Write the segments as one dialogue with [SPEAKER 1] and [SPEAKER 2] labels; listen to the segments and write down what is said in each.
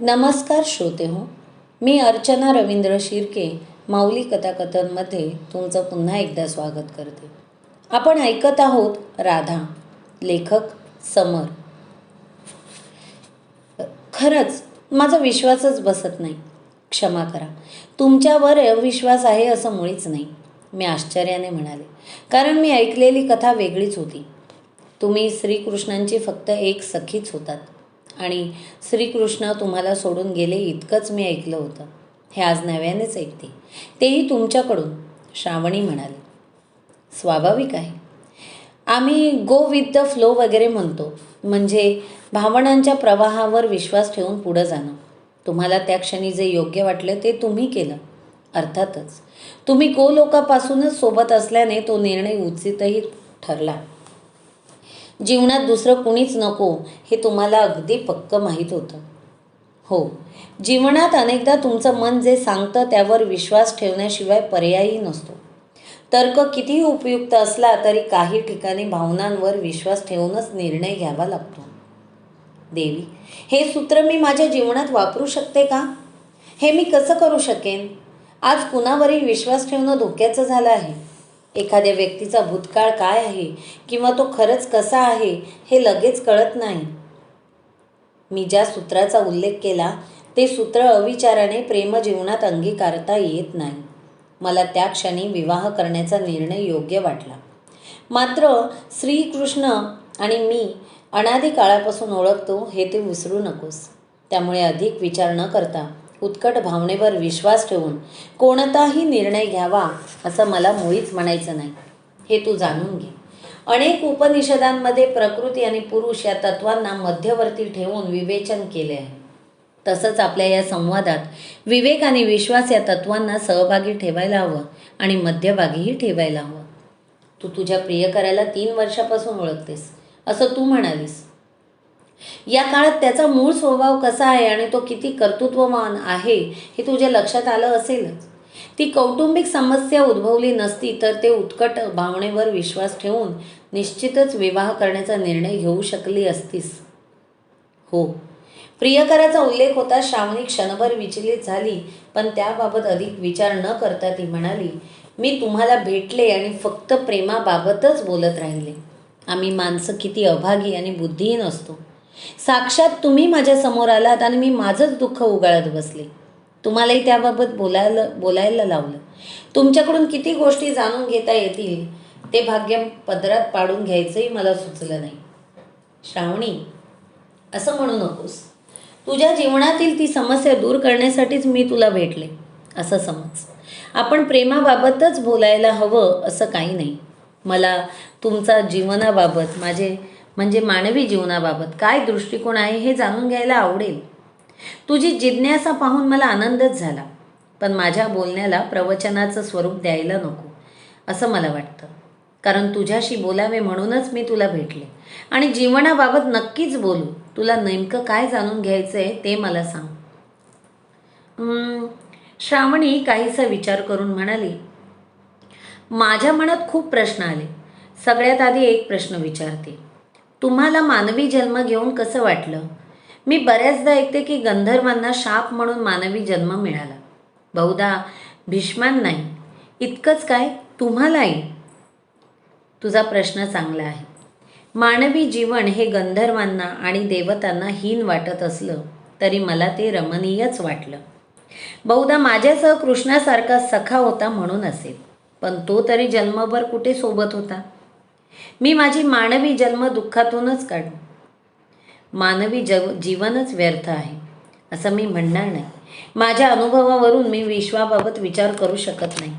[SPEAKER 1] नमस्कार श्रोते हो, मी अर्चना रवींद्र शिर्के माऊली कथाकथनमध्ये तुमचं पुन्हा एकदा स्वागत करते. आपण ऐकत आहोत राधा, लेखक समर. खरंच माझा विश्वासच बसत नाही. क्षमा करा, तुमच्यावर अविश्वास आहे असं मुळीच नाही, मी आश्चर्याने म्हणाले. कारण मी ऐकलेली कथा वेगळीच होती. तुम्ही श्रीकृष्णांची फक्त एक सखीच होतात आणि श्रीकृष्ण तुम्हाला सोडून गेले इतकंच मी ऐकलं होतं. हे आज नव्यानेच ऐकते, तेही तुमच्याकडून, श्रावणी म्हणाली. स्वाभाविक आहे. आम्ही गो विथ द फ्लो वगैरे म्हणतो, म्हणजे भावनांच्या प्रवाहावर विश्वास ठेवून पुढं जाणं. तुम्हाला त्या क्षणी जे योग्य वाटलं ते तुम्ही केलं. अर्थातच तुम्ही गोलोकापासूनच सोबत असल्याने तो निर्णय उचितही ठरला. जीवनात दुसरं कुणीच नको हे तुम्हाला अगदी पक्क माहीत होतं. हो, जीवनात अनेकदा तुमचं मन जे सांगतं त्यावर विश्वास ठेवण्याशिवाय पर्यायही नसतो. तर्क कितीही उपयुक्त असला तरी काही ठिकाणी भावनांवर विश्वास ठेवूनच निर्णय घ्यावा लागतो. देवी, हे सूत्र मी माझ्या जीवनात वापरू शकते का? हे मी कसं करू शकेन? आज कुणावरही विश्वास ठेवणं धोक्याचं झालं आहे. एखाद्या व्यक्तीचा भूतकाळ काय आहे किंवा तो खरंच कसा आहे हे लगेच कळत नाही. मी ज्या सूत्राचा उल्लेख केला ते सूत्र अविचाराने प्रेमजीवनात अंगीकारता येत नाही. मला त्या क्षणी विवाह करण्याचा निर्णय योग्य वाटला. मात्र श्रीकृष्ण आणि मी अनादी काळापासून ओळखतो हे ते विसरू नकोस. त्यामुळे अधिक विचार न करता उत्कट भावनेवर विश्वास ठेवून कोणताही निर्णय घ्यावा असं मला मुळीच म्हणायचं नाही, हे तू जाणून घे. अनेक उपनिषदांमध्ये प्रकृती आणि पुरुष या तत्वांना मध्यवर्ती ठेवून विवेचन केले आहे. तसंच आपल्या या संवादात विवेक आणि विश्वास या तत्वांना सहभागी ठेवायला हवं आणि मध्यभागीही ठेवायला हवं. तू तुझ्या प्रियकराला 3 वर्षापासून ओळखतेस असं तू म्हणालीस. या काळात त्याचा मूळ स्वभाव कसा आहे आणि तो किती कर्तृत्ववान आहे हे तुझ्या लक्षात आलं असेलच. ती कौटुंबिक समस्या उद्भवली नसती तर ते उत्कट भावनेवर विश्वास ठेवून निश्चितच विवाह करण्याचा निर्णय घेऊ शकली असतीस. हो, प्रियकराचा उल्लेख होता. श्रावणी क्षणभर विचलित झाली, पण त्याबाबत अधिक विचार न करता ती म्हणाली, मी तुम्हाला भेटले आणि फक्त प्रेमाबाबतच बोलत राहिले. आम्ही माणसं किती अभागी आणि बुद्धिहीन असतो. साक्षात तुम्ही माझ्या समोर आलात आणि मी माझंच दुःख उगाळत बसले. तुम्हालाही त्याबाबत बोलायला लावलं. तुमच्याकडून किती गोष्टी जाणून घेता येतील ते भाग्य पदरात पाडून घ्यायचंही मला सुचलं नाही. श्रावणी, असं म्हणू नकोस. तुझ्या जीवनातील ती समस्या दूर करण्यासाठीच मी तुला भेटले असं समज. आपण प्रेमाबाबतच बोलायला हवं असं काही नाही. मला तुमचा जीवनाबाबत म्हणजे मानवी जीवनाबाबत काय दृष्टिकोन आहे हे जाणून घ्यायला आवडेल. तुझी जिज्ञासा पाहून मला आनंदच झाला, पण माझ्या बोलण्याला प्रवचनाचं स्वरूप द्यायला नको असं मला वाटतं. कारण तुझ्याशी बोलावे म्हणूनच मी तुला भेटले आणि जीवनाबाबत नक्कीच बोलू. तुला नेमकं काय जाणून घ्यायचं आहे ते मला सांग. श्रावणी काहीसा विचार करून म्हणाली, माझ्या मनात खूप प्रश्न आले. सगळ्यात आधी एक प्रश्न विचारते. तुम्हाला मानवी जन्म घेऊन कसं वाटलं? मी बऱ्याचदा ऐकते की गंधर्वांना शाप म्हणून मानवी जन्म मिळाला. बहुधा भीष्मान नाही. इतकंच काय तुम्हालाही? तुझा प्रश्न चांगला आहे. मानवी जीवन हे गंधर्वांना आणि देवतांना हीन वाटत असलं तरी मला ते रमणीयच वाटलं. बहुधा माझ्यासह कृष्णासारखा सखा होता म्हणून असेल, पण तो तरी जन्मभर कुठे सोबत होता. मी माझी मानवी जन्म दुःखातूनच काढू. मानवी जीवनच व्यर्थ आहे असं मी म्हणणार नाही. माझ्या अनुभवावरून मी विश्वाबाबत विचार करू शकत नाही.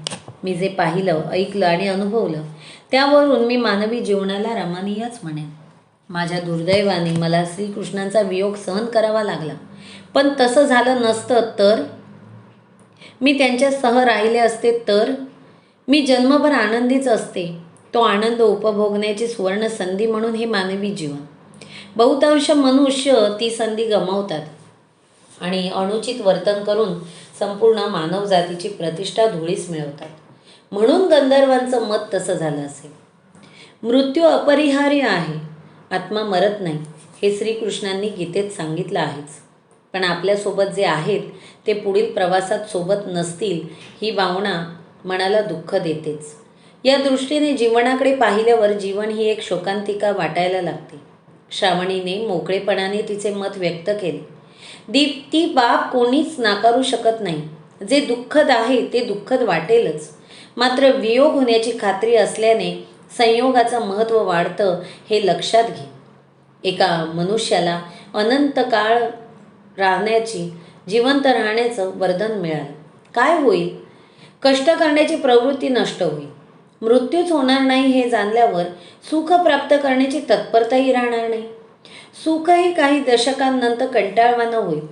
[SPEAKER 1] मी जे पाहिलं, ऐकलं आणि अनुभवलं त्यावरून मी मानवी जीवनाला रमणीयच म्हणेन. माझ्या दुर्दैवाने मला श्रीकृष्णांचा वियोग सहन करावा लागला, पण तसं झालं नसतं तर मी त्यांच्यासह राहिले असते तर मी जन्मभर आनंदीच असते. तो आनंद उपभोगण्याची सुवर्ण संधी म्हणून हे मानवी जीवन. बहुतांश मनुष्य ती संधी गमावतात आणि अनुचित वर्तन करून संपूर्ण मानवजातीची प्रतिष्ठा धुळीस मिळवतात. म्हणून गंधर्वांचं मत तसं झालं असेल. मृत्यू अपरिहार्य आहे, आत्मा मरत नाही हे श्रीकृष्णांनी गीतेत सांगितलं आहेच. पण आपल्यासोबत जे आहेत ते पुढील प्रवासात सोबत नसतील ही भावना मनाला दुःख देतेच. या दृष्टीने जीवनाकडे पाहिल्यावर जीवन ही एक शोकांतिका वाटायला लागते. श्रावणीने मोकळेपणाने तिचे मत व्यक्त केले. ती बाब कोणीच नाकारू शकत नाही. जे दुःखद आहे ते दुःखद वाटेलच. मात्र वियोग होण्याची खात्री असल्याने संयोगाचं महत्त्व वाढतं हे लक्षात घे. एका मनुष्याला अनंत काळ राहण्याची, जिवंत राहण्याचं वरदान मिळालं. काय होईल? कष्ट करण्याची प्रवृत्ती नष्ट होईल. मृत्यूच होणार नाही हे जाणल्यावर सुख प्राप्त करण्याची तत्परताही राहणार नाही. सुखही काही दशकांनंतर कंटाळवाणं होईल.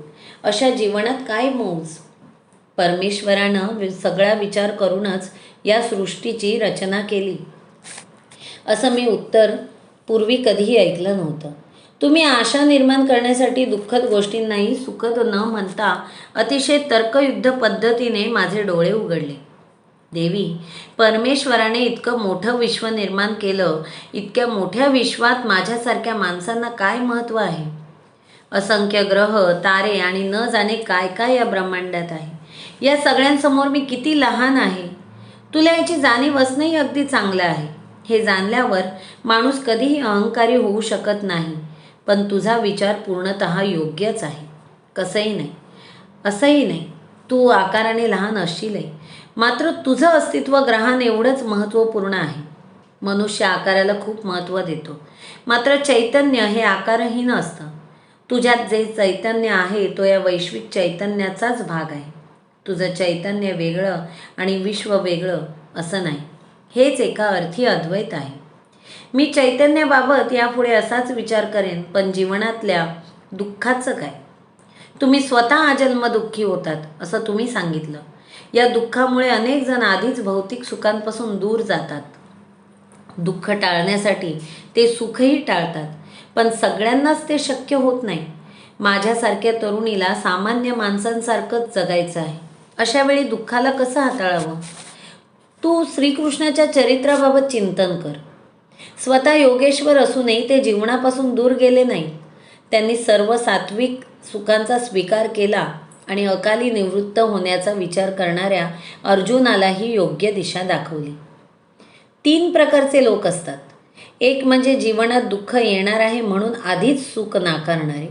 [SPEAKER 1] अशा जीवनात काय मौज? परमेश्वरानं सगळा विचार करूनच या सृष्टीची रचना केली, असं मी उत्तर पूर्वी कधीही ऐकलं नव्हतं. तुम्ही आशा निर्माण करण्यासाठी दुःखद गोष्टींनाही सुखद न म्हणता अतिशय तर्कयुद्ध पद्धतीने माझे डोळे उघडले. देवी, परमेश्वराने इतकं मोठं विश्व निर्माण केलं. इतक्या मोठ्या विश्वात माझ्यासारख्या माणसांना काय महत्त्व आहे? असंख्य ग्रह, तारे आणि न जाणे काय काय या ब्रह्मांडात आहे. या सगळ्यांसमोर मी किती लहान आहे. तुला याची जाणीव असणंही अगदी चांगलं आहे. हे जाणल्यावर माणूस कधीही अहंकारी होऊ शकत नाही. पण तुझा विचार पूर्णतः योग्यच आहे. कसंही नाही, असंही नाही. तू आकाराने लहान असशीलही, मात्र तुझं अस्तित्व ग्रहान एवढंच महत्त्वपूर्ण आहे. मनुष्य आकाराला खूप महत्त्व देतो, मात्र चैतन्य हे आकारहीन असतं. तुझ्यात जे चैतन्य आहे तो या वैश्विक चैतन्याचाच भाग आहे. तुझं चैतन्य वेगळं आणि विश्व वेगळं असं नाही. हेच एका अर्थी अद्वैत आहे. मी चैतन्याबाबत यापुढे असाच विचार करेन. पण जीवनातल्या दुःखाचं काय? तुम्ही स्वतः जन्मदुःखी होतात असं तुम्ही सांगितलं. या दुःखामुळे अनेक जण आधीच भौतिक सुखांपासून दूर जातात. दुःख टाळण्यासाठी ते सुखही टाळतात. पण सगळ्यांनाच ते शक्य होत नाही. माझ्यासारख्या तरुणीला सामान्य माणसांसारखंच जगायचं आहे. अशा वेळी दुःखाला कसं हाताळावं? तू श्रीकृष्णाच्या चरित्राबाबत चिंतन कर. स्वतः योगेश्वर असूनही ते जीवनापासून दूर गेले नाहीत. त्यांनी सर्व सात्विक सुखांचा स्वीकार केला आणि अकाली निवृत्त होण्याचा विचार करणाऱ्या अर्जुनालाही योग्य दिशा दाखवली. 3 प्रकारचे लोक असतात. एक म्हणजे जीवनात दुःख येणार आहे म्हणून आधीच सुख नाकारणारे.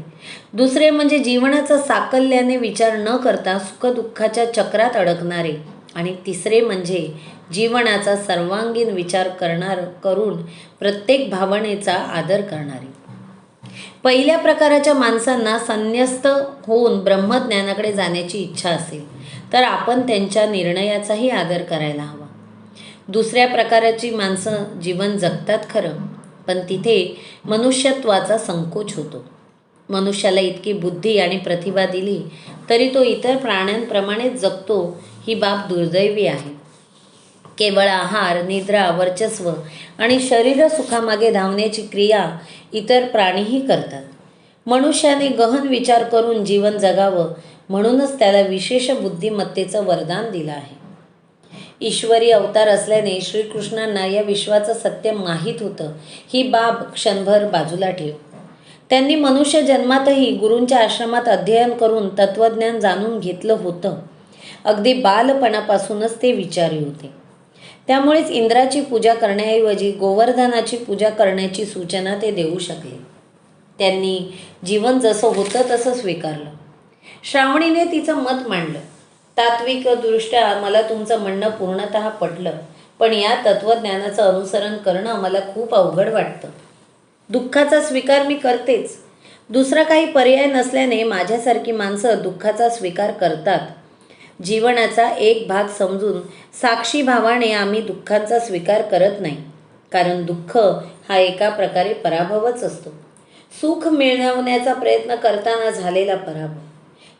[SPEAKER 1] दुसरे म्हणजे जीवनाचा साकल्याने विचार न करता सुखदुःखाच्या चक्रात अडकणारे. आणि तिसरे म्हणजे जीवनाचा सर्वांगीण विचार करून प्रत्येक भावनेचा आदर करणारे. पहिल्या प्रकाराच्या माणसांना संन्यस्त होऊन ब्रह्मज्ञानाकडे जाण्याची इच्छा असेल तर आपण त्यांच्या निर्णयाचाही आदर करायला हवा. दुसऱ्या प्रकाराची माणसं जीवन जगतात खरं, पण तिथे मनुष्यत्वाचा संकोच होतो. मनुष्याला इतकी बुद्धी आणि प्रतिभा दिली तरी तो इतर प्राण्यांप्रमाणेच जगतो ही बाब दुर्दैवी आहे. केवळ आहार, निद्रा, वर्चस्व आणि शरीरसुखामागे धावण्याची क्रिया इतर प्राणीही करतात. मनुष्याने गहन विचार करून जीवन जगावं म्हणूनच त्याला विशेष बुद्धिमत्तेचं वरदान दिलं आहे. ईश्वरी अवतार असल्याने श्रीकृष्णांना या विश्वाचं सत्य माहीत होतं. ही बाब क्षणभर बाजूला ठेव. त्यांनी मनुष्य जन्मातही गुरूंच्या आश्रमात अध्ययन करून तत्त्वज्ञान जाणून घेतलं होतं. अगदी बालपणापासूनच ते विचारी होते. त्यामुळेच इंद्राची पूजा करण्याऐवजी गोवर्धनाची पूजा करण्याची सूचना ते देऊ शकले. त्यांनी जीवन जसं होतं तसं स्वीकारलं. श्रावणीने तिचं मत मांडलं. तात्विकदृष्ट्या मला तुमचं म्हणणं पूर्णतः पटलं, पण या तत्त्वज्ञानाचं अनुसरण करणं मला खूप अवघड वाटतं. दुःखाचा स्वीकार मी करतेच. दुसरा काही पर्याय नसल्याने माझ्यासारखी माणसं दुःखाचा स्वीकार करतात. जीवनाचा एक भाग समजून साक्षी भावाने आम्ही दुःखाचा स्वीकार करत नाही. कारण दुःख हा एका प्रकारे पराभवच असतो. सुख मिळवण्याचा प्रयत्न करताना झालेला पराभव.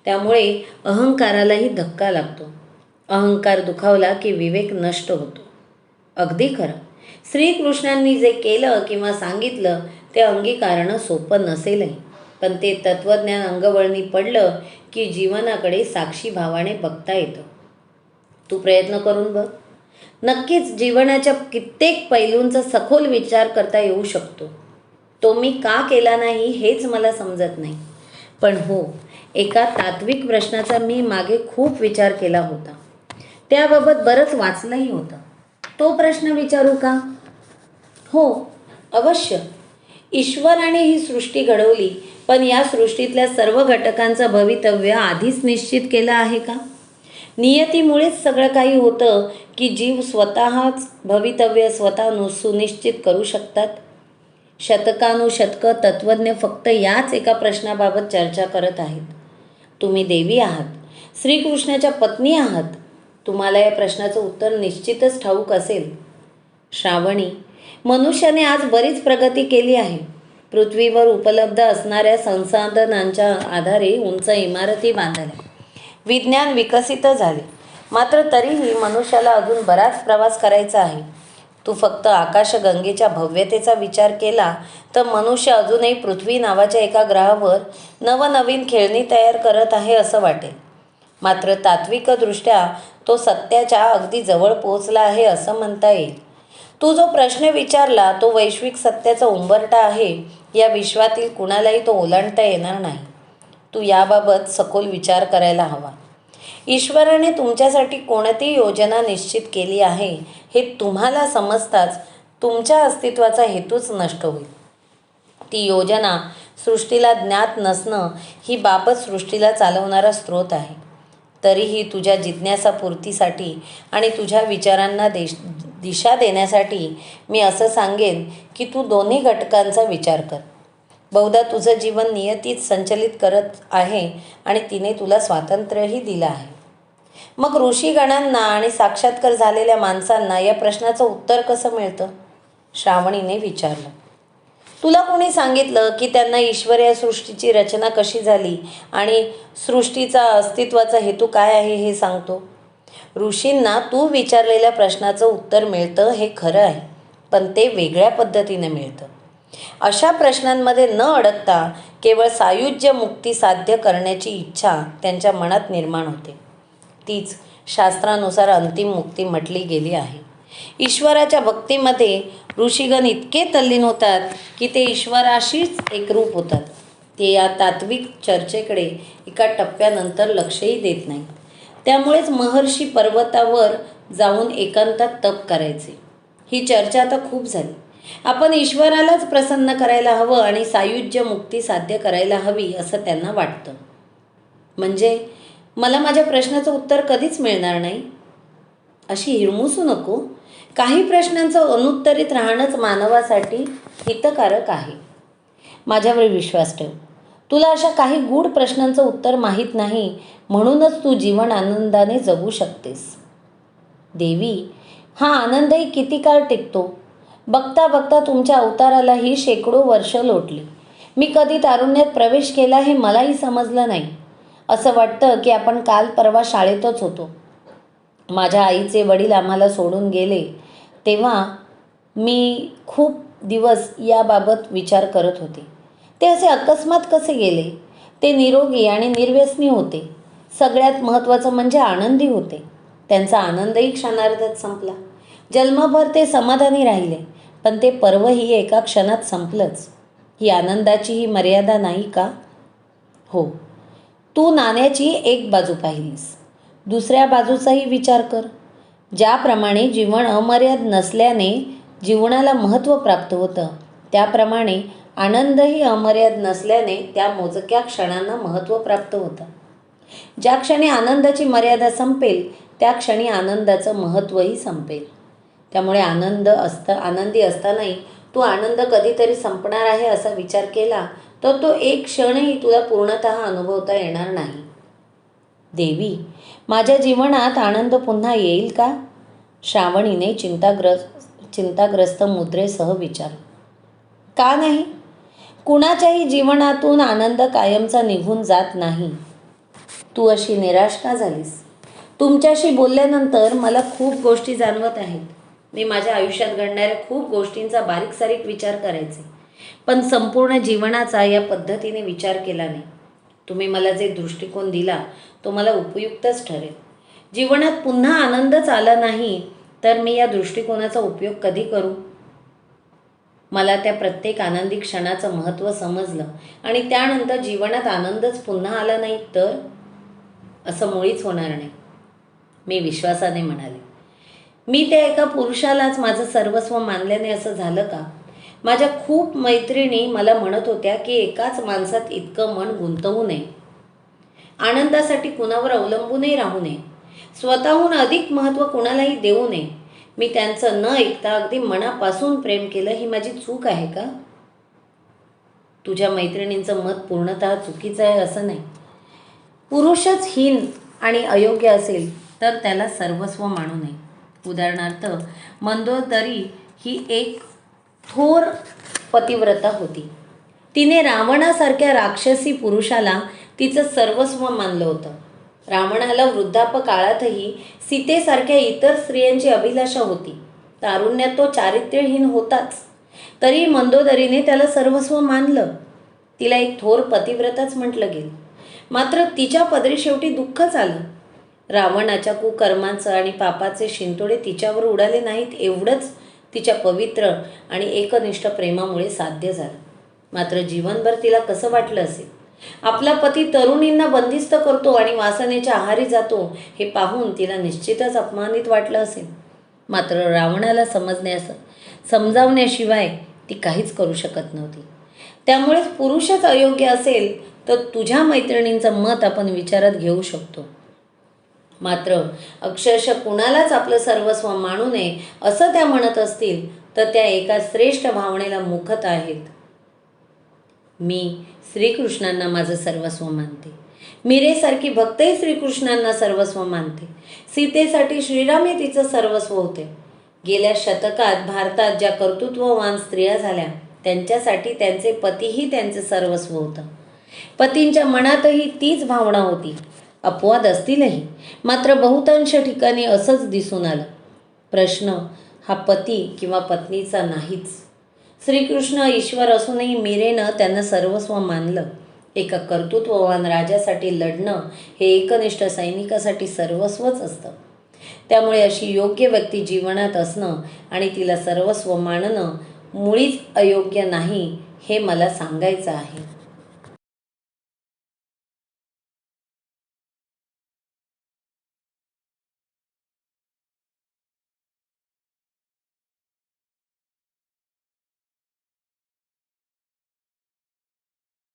[SPEAKER 1] त्यामुळे अहंकारालाही धक्का लागतो. अहंकार दुखावला की विवेक नष्ट होतो. अगदी खरं. श्रीकृष्णांनी जे केलं किंवा सांगितलं ते अंगीकारणं सोपं नसेलही, पण ते तत्त्वज्ञान अंगवळणी पडलं की जीवनाकडे साक्षी भावाने बघता येतं. तू प्रयत्न करून बघ. नक्कीच जीवनाच्या कित्येक पैलूंचा सखोल विचार करता येऊ शकतो. तो मी का केला नाही हेच मला समजत नाही. पण हो, एका तात्विक प्रश्नाचा मी मागे खूप विचार केला होता. त्याबाबत बरंच वाचलंही होतं. तो प्रश्न विचारू का? हो, अवश्य. ईश्वराने ही सृष्टी घडवली, पण या सृष्टीतल्या सर्व घटकांचं भवितव्य आधीच निश्चित केलं आहे का? नियतीमुळेच सगळं काही होतं की जीव स्वतःच भवितव्य स्वतः सुनिश्चित करू शकतात? शतकानुशतकं तत्त्वज्ञ फक्त याच एका प्रश्नाबाबत चर्चा करत आहेत. तुम्ही देवी आहात, श्रीकृष्णाच्या पत्नी आहात. तुम्हाला या प्रश्नाचं उत्तर निश्चितच ठाऊक असेल. श्रावणी, मनुष्याने आज बरीच प्रगती केली आहे. पृथ्वीवर उपलब्ध असणाऱ्या संसाधनांच्या आधारे उंच इमारती बांधल्या, विज्ञान विकसित झाले. मात्र तरीही मनुष्याला अजून बराच प्रवास करायचा आहे. तू फक्त आकाशगंगेच्या भव्यतेचा विचार केला तर मनुष्य अजूनही पृथ्वी नावाच्या एका ग्रहावर नवनवीन खेळणी तयार करत आहे असं वाटेल. मात्र तात्विकदृष्ट्या तो सत्याच्या अगदी जवळ पोहोचला आहे असं म्हणता येईल. तू जो प्रश्न विचारला तो वैश्विक सत्याचा उंबरठा आहे. या विश्वातील कुणालाही तो ओलांडता येणार नाही. तू याबाबत सखोल विचार करायला हवा. ईश्वराने तुमच्यासाठी कोणती योजना निश्चित केली आहे हे तुम्हाला समजताच तुमच्या अस्तित्वाचा हेतूच नष्ट होईल. ती योजना सृष्टीला ज्ञात नसणं ही बाबत सृष्टीला चालवणारा स्रोत आहे. तरीही तुझ्या जिज्ञासापूर्तीसाठी आणि तुझ्या विचारांना दिशा देण्यासाठी मी असं सांगेन की तू दोन्ही घटकांचा विचार कर. बहुधा तुझं जीवन नियतीच संचलित करत आहे आणि तिने तुला स्वातंत्र्यही दिलं आहे. मग ऋषीगणांना आणि साक्षात्कार झालेल्या माणसांना या प्रश्नाचं उत्तर कसं मिळतं? श्रावणीने विचारलं. तुला कोणी सांगितलं की त्यांना ईश्वर या सृष्टीची रचना कशी झाली आणि सृष्टीचा अस्तित्वाचा हेतू काय आहे हे सांगतो? ऋषींना तू विचारलेल्या प्रश्नाचं उत्तर मिळतं हे खरं आहे, पण ते वेगळ्या पद्धतीने मिळतं. अशा प्रश्नांमध्ये न अडकता केवळ सायुज्य मुक्ती साध्य करण्याची इच्छा त्यांच्या मनात निर्माण होते. तीच शास्त्रानुसार अंतिम मुक्ती म्हटली गेली आहे. ईश्वराच्या भक्तीमध्ये ऋषीगण इतके तल्लीन होतात की ते ईश्वराशीच एकरूप होतात. ते या तात्विक चर्चेकडे एका टप्प्यानंतर लक्षही देत नाही. त्यामुळेच महर्षी पर्वतावर जाऊन एकांतात तप करायचे. ही चर्चा आता खूप झाली. आपण ईश्वरालाच प्रसन्न करायला हवं आणि सायुज्य मुक्ती साध्य करायला हवी असं त्यांना वाटतं. म्हणजे मला माझ्या प्रश्नाचं उत्तर कधीच मिळणार नाही अशी हिरमुसू नको. काही प्रश्नांचं अनुत्तरित राहणंच मानवासाठी हितकारक आहे. माझ्यावर विश्वास ठेव. तुला अशा काही गूढ प्रश्नांचं उत्तर माहीत नाही, म्हणूनच तू जीवन आनंदाने जगू शकतेस. देवी, हा आनंदही किती काळ टिकतो? बघता बघता तुमच्या अवतारालाही शेकडो वर्ष लोटली. मी कधी तारुण्यात प्रवेश केला हे मलाही समजलं नाही. असं वाटतं की आपण काल परवा शाळेतच होतो. माझ्या आईचे वडील आम्हाला सोडून गेले तेव्हा मी खूप दिवस याबाबत विचार करत होते. ते असे अकस्मात कसे गेले? ते निरोगी आणि निर्व्यसनी होते. सगळ्यात महत्त्वाचं म्हणजे आनंदी होते. त्यांचा आनंदही क्षणार्धात संपला. जन्मभर ते समाधानी राहिले, पण ते पर्वही एका क्षणात संपलंच. ही आनंदाचीही मर्यादा नाही का? हो. तू नाण्याची एक बाजू पाहिलीस, दुसऱ्या बाजूचाही विचार कर. ज्याप्रमाणे जीवन अमर्याद नसल्याने जीवनाला महत्त्व प्राप्त होतं, त्याप्रमाणे आनंदही अमर्याद नसल्याने त्या मोजक्या क्षणांना महत्त्व प्राप्त होतं. ज्या क्षणी आनंदाची मर्यादा संपेल त्या क्षणी आनंदाचं महत्त्वही संपेल. त्यामुळे आनंदी असतानाही तू आनंद कधीतरी संपणार आहे असा विचार केला तर तो एक क्षणही तुला पूर्णतः अनुभवता येणार नाही. देवी, माझ्या जीवनात आनंद पुन्हा येईल का? श्रावणीने चिंताग्रस्त मुद्रेसह विचारलं. का नाही? कुणाच्याही जीवनातून आनंद कायमचा निघून जात नाही. तू अशी निराश का झालीस? तुमच्याशी बोलल्यानंतर मला खूप गोष्टी जाणवत आहेत. मी माझ्या आयुष्यात घडणाऱ्या खूप गोष्टींचा बारीक सारीक विचार करायचे, पण संपूर्ण जीवनाचा या पद्धतीने विचार केला नाही. तुम्ही मला जे दृष्टिकोन दिला तो मला उपयुक्तच ठरेल. जीवनात पुन्हा आनंदच आला नाही तर मी या दृष्टिकोनाचा उपयोग कधी करू? मला त्या प्रत्येक आनंदी क्षणाचं महत्त्व समजलं आणि त्यानंतर जीवनात आनंदच पुन्हा आला नाही तर? असं मुळीच होणार नाही, मी विश्वासाने म्हणाले. मी त्या एका पुरुषालाच माझं सर्वस्व मानल्याने असं झालं का? माझ्या खूप मैत्रिणी मला म्हणत होत्या की एकाच माणसात इतकं मन गुंतवू नये, आनंदासाठी कुणावर अवलंबूनही राहू नये, स्वतःहून अधिक महत्त्व कुणालाही देऊ नये. मी त्यांचं न ऐकता अगदी मनापासून प्रेम केलं, ही माझी चूक आहे का? तुझ्या मैत्रिणींचं मत पूर्णतः चुकीचं आहे असं नाही. पुरुषच हीन आणि अयोग्य असेल तर त्याला सर्वस्व मानू नये. उदाहरणार्थ, मंदोदरी ही एक थोर पतिव्रता होती. तिने रावणासारख्या राक्षसी पुरुषाला तिचं सर्वस्व मानलं होतं. रावणाला वृद्धापकाळातही सीतेसारख्या इतर स्त्रियांची अभिलाषा होती. तारुण्यात तो चारित्र्यहीन होताच, तरी मंदोदरीने त्याला सर्वस्व मानलं. तिला एक थोर पतिव्रताच म्हटलं गेलं. मात्र तिच्या पदरी शेवटी दुःखच आलं. रावणाच्या कुकर्मांचं आणि पापाचे शिंतोडे तिच्यावर उडाले नाहीत, एवढंच तिच्या पवित्र आणि एकनिष्ठ प्रेमामुळे साध्य झालं. मात्र जीवनभर तिला कसं वाटलं असेल? आपला पती तरुणींना बंदिस्त करतो आणि वासनेच्या आहारी जातो हे पाहून तिला निश्चितच अपमानित वाटलं असेल. मात्र रावणाला समजावण्याशिवाय ती काहीच करू शकत नव्हती. त्यामुळेच पुरुषच अयोग्य असेल तर तुझ्या मैत्रिणींचं मत आपण विचारात घेऊ शकतो. मात्र अक्षरशः कुणालाच आपलं सर्वस्व मानू नये असं त्या म्हणत असतील तर त्या एका श्रेष्ठ भावनेला मुकत आहेत. मी श्रीकृष्णांना माझं सर्वस्व मानते. मीरेसारखी भक्तही श्रीकृष्णांना सर्वस्व मानते. सीतेसाठी श्रीराम हे तिचं सर्वस्व होते. गेल्या शतकात भारतात ज्या कर्तृत्ववान स्त्रिया झाल्या त्यांच्यासाठी त्यांचे पतीही त्यांचे सर्वस्व होतं. पतींच्या मनातही तीच भावना होती. अपवाद असतीलही, मात्र बहुतांश ठिकाणी असंच दिसून आलं. प्रश्न हा पती किंवा पत्नीचा नाहीच. श्रीकृष्ण ईश्वर असूनही मीरेनं त्यांना सर्वस्व मानलं. एका कर्तृत्ववान राजासाठी लढणं हे एकनिष्ठ सैनिकासाठी सर्वस्वच असतं. त्यामुळे अशी योग्य व्यक्ती जीवनात असणं आणि तिला सर्वस्व मानणं मुळीच अयोग्य नाही हे मला सांगायचं आहे.